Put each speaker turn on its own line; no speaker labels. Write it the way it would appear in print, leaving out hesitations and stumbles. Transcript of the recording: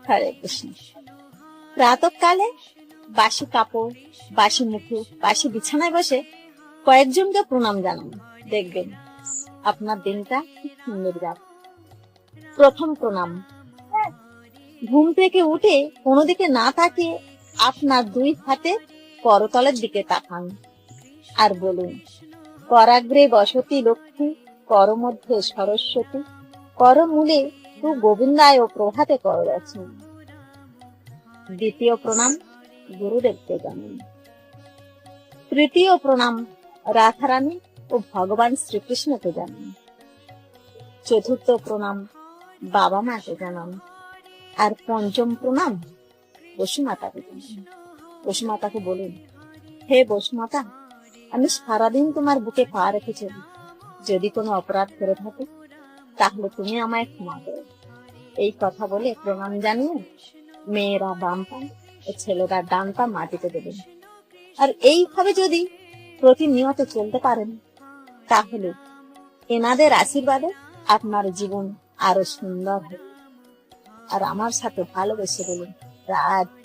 হরে কৃষ্ণ। প্রাতঃকালে বাসি কাপড়, বাসি মুখে, বাসি বিছানায় বসে কয়েকজনকে প্রণাম জানান, দেখবেন আপনার দিনটা খুব সুন্দর যাবে। প্রথম প্রণাম, ঘুম থেকে উঠে কোনো দিকে না তাকিয়ে আপনার দুই হাতে করতলের দিকে তাকান আর বলুন, করাগ্রে বসতি লক্ষ্মী, কর মধ্যে সরস্বতী, কর মূলে তু গোবিন্দায় ও প্রভাতে কর রচনা। দ্বিতীয় প্রণাম, গুরুদেবকে জানান। তৃতীয় প্রণাম, রাধারানী ও ভগবান শ্রীকৃষ্ণকে জানান। চতুর্থ প্রণাম, বাবা মাকে জানান। আর পঞ্চম প্রণাম, বসুমাতাকে জানান। বসুমাতাকে বলুন, হে বসুমাতা, আমি সারাদিন তোমার বুকে পা রেখে চলি। যদি কোনো অপরাধ করে থাকে তাহলে তুমি আমায় ক্ষমা করো। এই কথা বলে প্রণাম জানিয়ে মেয়েরা বাম পা ও ছেলেরা ডান পা মাটিতে দেবেন। আর এইভাবে যদি প্রতিনিয়ত চলতে পারেন তাহলে এনাদের আশীর্বাদে আপনার জীবন আরো সুন্দর হবে। আর আমার সাথে ভালোবেসে বলুন, রাধে।